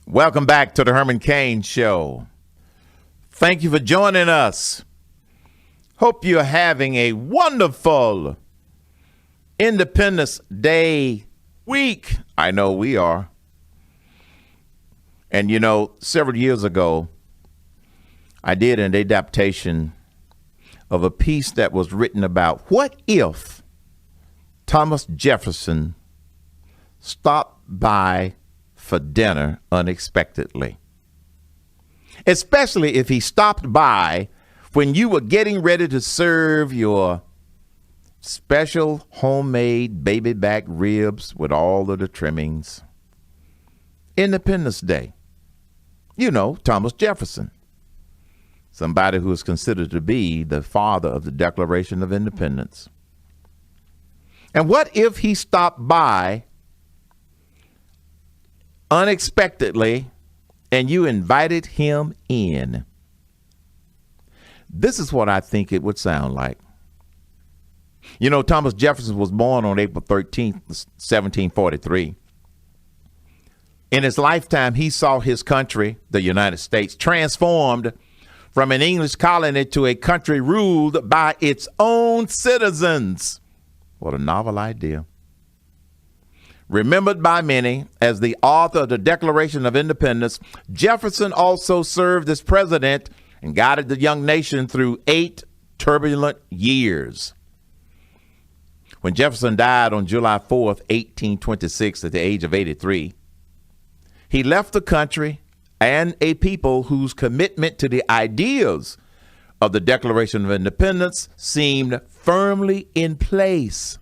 Welcome back to the Herman Cain Show. Thank you for joining us. Hope you're having a wonderful Independence Day week. I know we are. And you know, several years ago, I did an adaptation of a piece that was written about what if Thomas Jefferson stopped by for dinner unexpectedly, especially if he stopped by when you were getting ready to serve your special homemade baby back ribs with all of the trimmings. Independence Day. You know, Thomas Jefferson, somebody who is considered to be the father of the Declaration of Independence. And what if he stopped by unexpectedly and you invited him in? This is what I think it would sound like. You know, Thomas Jefferson was born on April 13th, 1743. In his lifetime, he saw his country, the United States, transformed from an English colony to a country ruled by its own citizens. What a novel idea. Remembered by many as the author of the Declaration of Independence, Jefferson also served as president and guided the young nation through 8 turbulent years. When Jefferson died on July 4th, 1826, at the age of 83, he left the country and a people whose commitment to the ideas of the Declaration of Independence seemed firmly in place.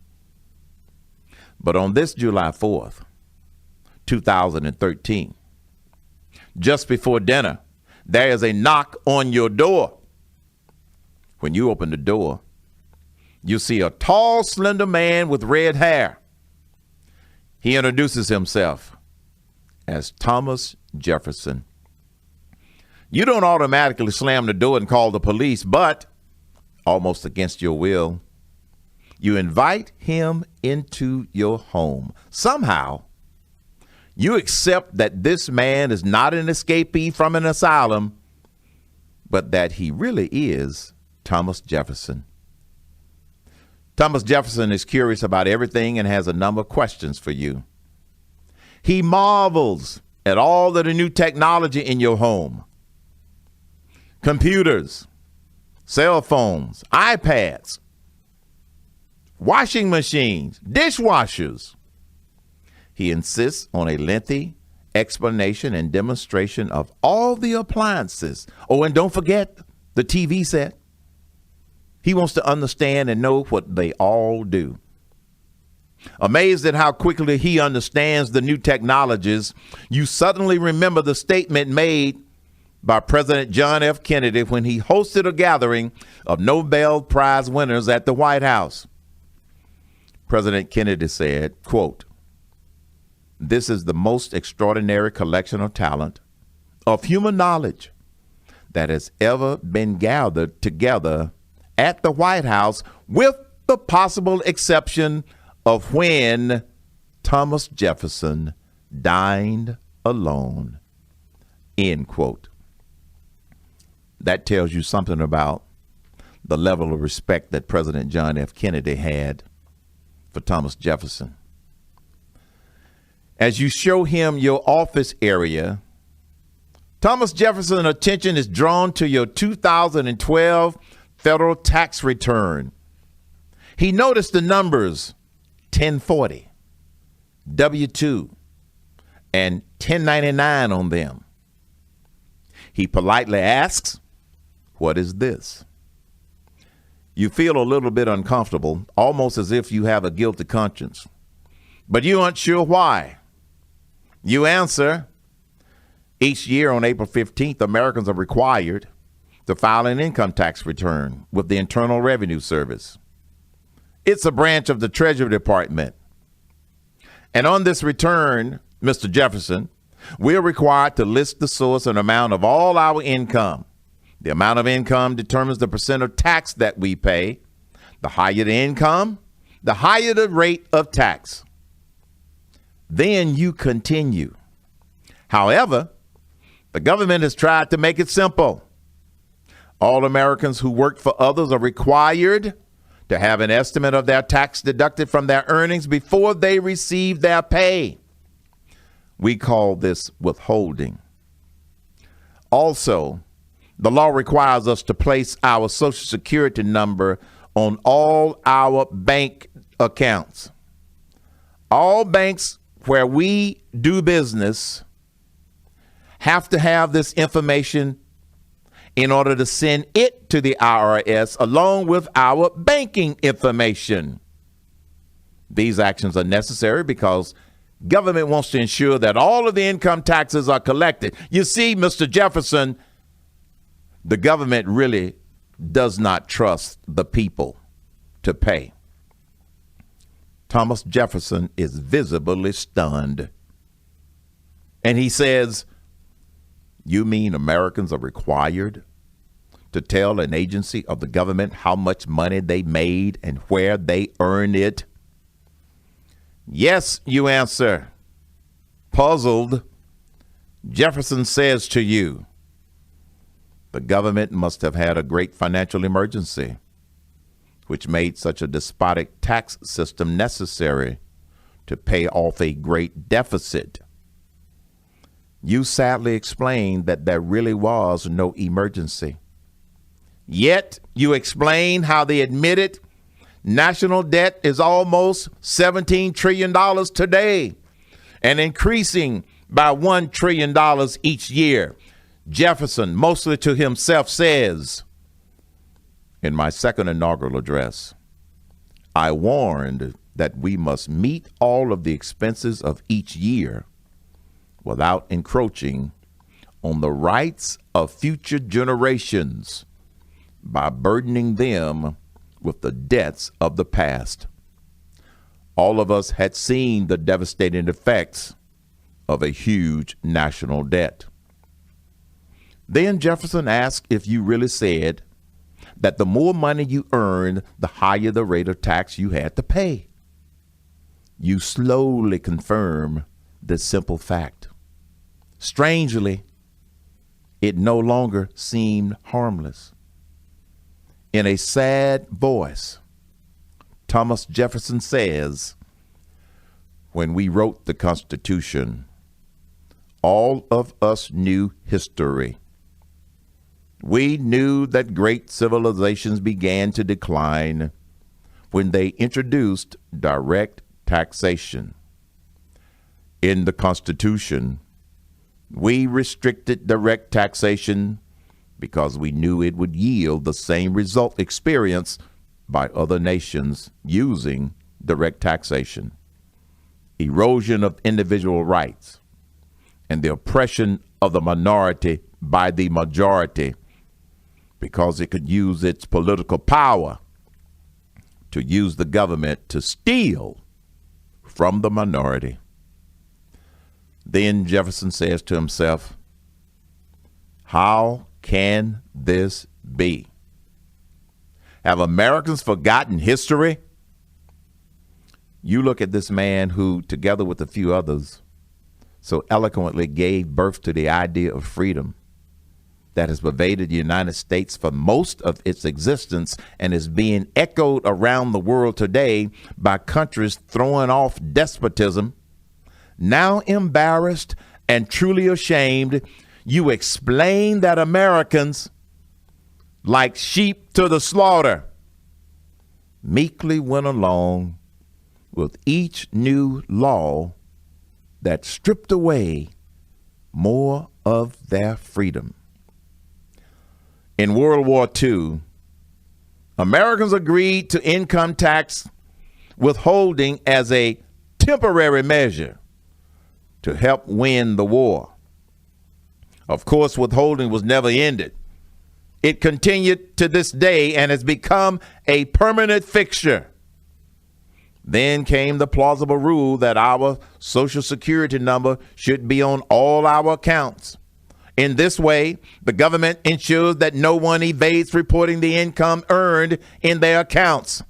But on this July 4th, 2013, just before dinner, there is a knock on your door. When you open the door, you see a tall, slender man with red hair. He introduces himself as Thomas Jefferson. You don't automatically slam the door and call the police, but almost against your will, you invite him into your home. Somehow, you accept that this man is not an escapee from an asylum, but that he really is Thomas Jefferson. Thomas Jefferson is curious about everything and has a number of questions for you. He marvels at all of the new technology in your home. Computers, cell phones, iPads, washing machines, dishwashers. He insists on a lengthy explanation and demonstration of all the appliances. Oh, and don't forget the TV set. He wants to understand and know what they all do. Amazed at how quickly he understands the new technologies, you suddenly remember the statement made by President John F. Kennedy when he hosted a gathering of Nobel Prize winners at the White House. President Kennedy said, quote, "This is the most extraordinary collection of talent, of human knowledge that has ever been gathered together at the White House, with the possible exception of when Thomas Jefferson dined alone." End quote. That tells you something about the level of respect that President John F. Kennedy had for Thomas Jefferson. As you show him your office area, Thomas Jefferson's attention is drawn to your 2012 federal tax return. He noticed the numbers 1040, W-2, and 1099 on them. He politely asks, "What is this?" You feel a little bit uncomfortable, almost as if you have a guilty conscience, but you aren't sure why. You answer, each year on April 15th, Americans are required to file an income tax return with the Internal Revenue Service. It's a branch of the Treasury Department. And on this return, Mr. Jefferson, we're required to list the source and amount of all our income. The amount of income determines the percent of tax that we pay. The higher the income, the higher the rate of tax. Then you continue. However, The government has tried to make it simple. All Americans who work for others are required to have an estimate of their tax deducted from their earnings before they receive their pay. We call this withholding. Also, the law requires us to place our Social Security number on all our bank accounts. All banks where we do business have to have this information in order to send it to the IRS along with our banking information. These actions are necessary because government wants to ensure that all of the income taxes are collected. You see, Mr. Jefferson, the government really does not trust the people to pay. Thomas Jefferson is visibly stunned. And he says, "You mean Americans are required to tell an agency of the government how much money they made and where they earned it?" Yes, you answer. Puzzled, Jefferson says to you, the government must have had a great financial emergency, which made such a despotic tax system necessary to pay off a great deficit. You sadly explained that there really was no emergency. Yet you explain how the admitted national debt is almost $17 trillion today and increasing by $1 trillion each year. Jefferson, mostly to himself, says, "In my second inaugural address, I warned that we must meet all of the expenses of each year without encroaching on the rights of future generations by burdening them with the debts of the past." All of us had seen the devastating effects of a huge national debt. Then Jefferson asked if you really said that the more money you earned, the higher the rate of tax you had to pay. You slowly confirm this simple fact. Strangely, it no longer seemed harmless. In a sad voice, Thomas Jefferson says, "When we wrote the Constitution, all of us knew history. We knew that great civilizations began to decline when they introduced direct taxation. In the Constitution, we restricted direct taxation because we knew it would yield the same result experienced by other nations using direct taxation: erosion of individual rights and the oppression of the minority by the majority, because it could use its political power to use the government to steal from the minority." Then Jefferson says to himself, "How can this be? Have Americans forgotten history?" You look at this man who, together with a few others, so eloquently gave birth to the idea of freedom that has pervaded the United States for most of its existence and is being echoed around the world today by countries throwing off despotism. Now embarrassed and truly ashamed, you explain that Americans, like sheep to the slaughter, meekly went along with each new law that stripped away more of their freedom. In World War II, Americans agreed to income tax withholding as a temporary measure to help win the war. Of course, withholding was never ended. It continued to this day and has become a permanent fixture. Then came the plausible rule that our Social Security number should be on all our accounts. In this way, the government ensures that no one evades reporting the income earned in their accounts.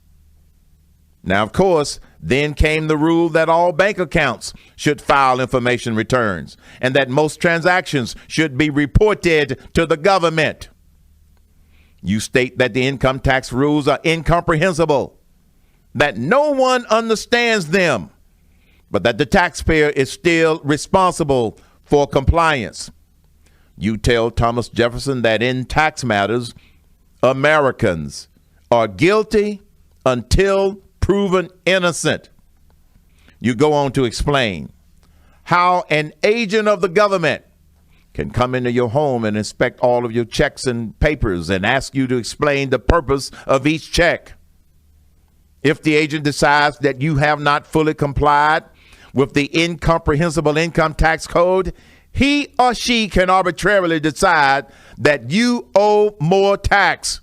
Now, of course, then came the rule that all bank accounts should file information returns and that most transactions should be reported to the government. You state that the income tax rules are incomprehensible, that no one understands them, but that the taxpayer is still responsible for compliance. You tell Thomas Jefferson that in tax matters, Americans are guilty until proven innocent. You go on to explain how an agent of the government can come into your home and inspect all of your checks and papers and ask you to explain the purpose of each check. If the agent decides that you have not fully complied with the incomprehensible income tax code, he or she can arbitrarily decide that you owe more tax.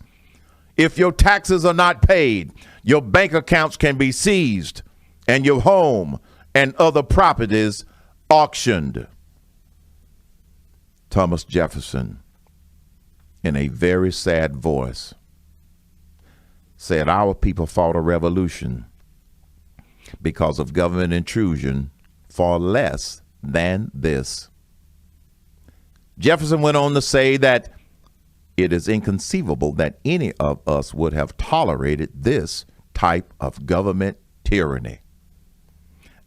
If your taxes are not paid, your bank accounts can be seized and your home and other properties auctioned. Thomas Jefferson, in a very sad voice, said our people fought a revolution because of government intrusion for less than this. Jefferson went on to say that it is inconceivable that any of us would have tolerated this type of government tyranny.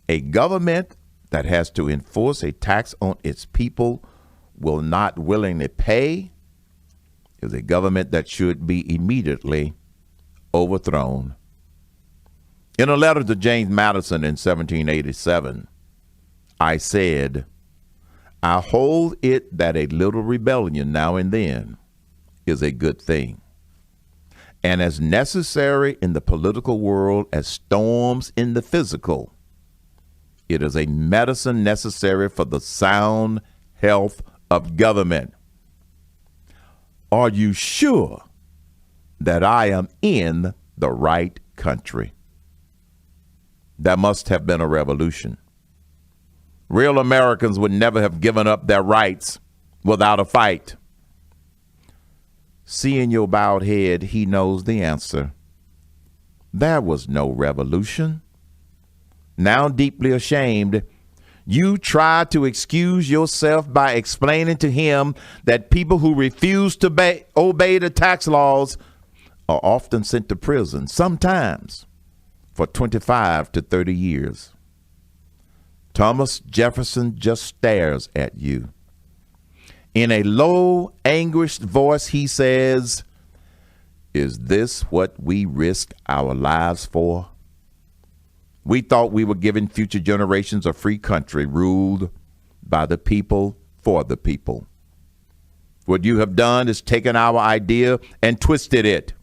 A government that has to enforce a tax on its people will not willingly pay is a government that should be immediately overthrown. In a letter to James Madison in 1787, I said, I hold it that a little rebellion now and then is a good thing, and as necessary in the political world as storms in the physical. It is a medicine necessary for the sound health of government. Are you sure that I am in the right country? That must have been a revolution. Real Americans would never have given up their rights without a fight. Seeing your bowed head, he knows the answer. There was no revolution. Now deeply ashamed, you try to excuse yourself by explaining to him that people who refuse to obey the tax laws are often sent to prison, sometimes for 25 to 30 years. Thomas Jefferson just stares at you. In a low, anguished voice, he says, "Is this what we risk our lives for? We thought we were giving future generations a free country ruled by the people for the people. What you have done is taken our idea and twisted it.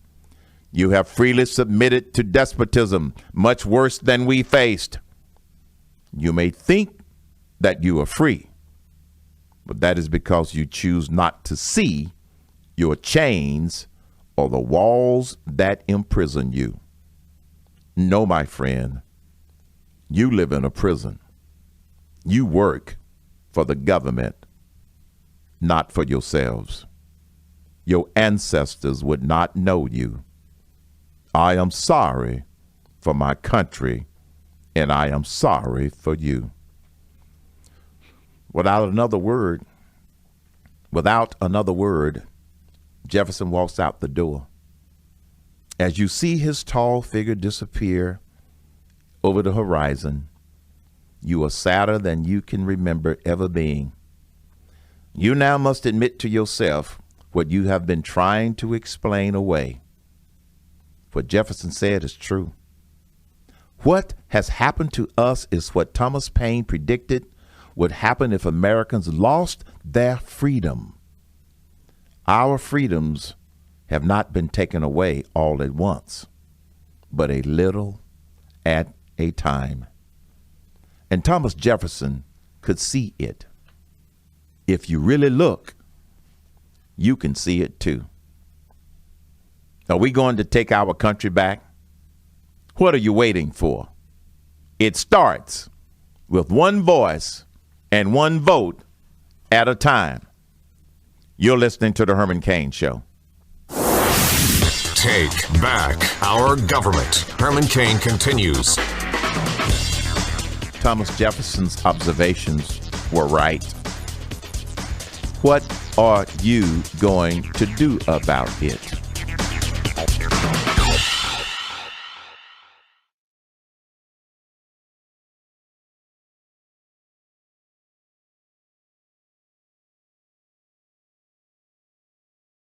You have freely submitted to despotism, much worse than we faced. You may think that you are free, but that is because you choose not to see your chains or the walls that imprison you. No, my friend, you live in a prison. You work for the government, not for yourselves. Your ancestors would not know you. I am sorry for my country, and I am sorry for you." Without another word, Jefferson walks out the door. As you see his tall figure disappear over the horizon, you are sadder than you can remember ever being. You now must admit to yourself what you have been trying to explain away. What Jefferson said is true. What has happened to us is what Thomas Paine predicted would happen if Americans lost their freedom. Our freedoms have not been taken away all at once, but a little at a time. And Thomas Jefferson could see it. If you really look, you can see it too. Are we going to take our country back? What are you waiting for? It starts with one voice and one vote at a time. You're listening to The Herman Cain Show. Take back our government. Herman Cain continues. Thomas Jefferson's observations were right. What are you going to do about it?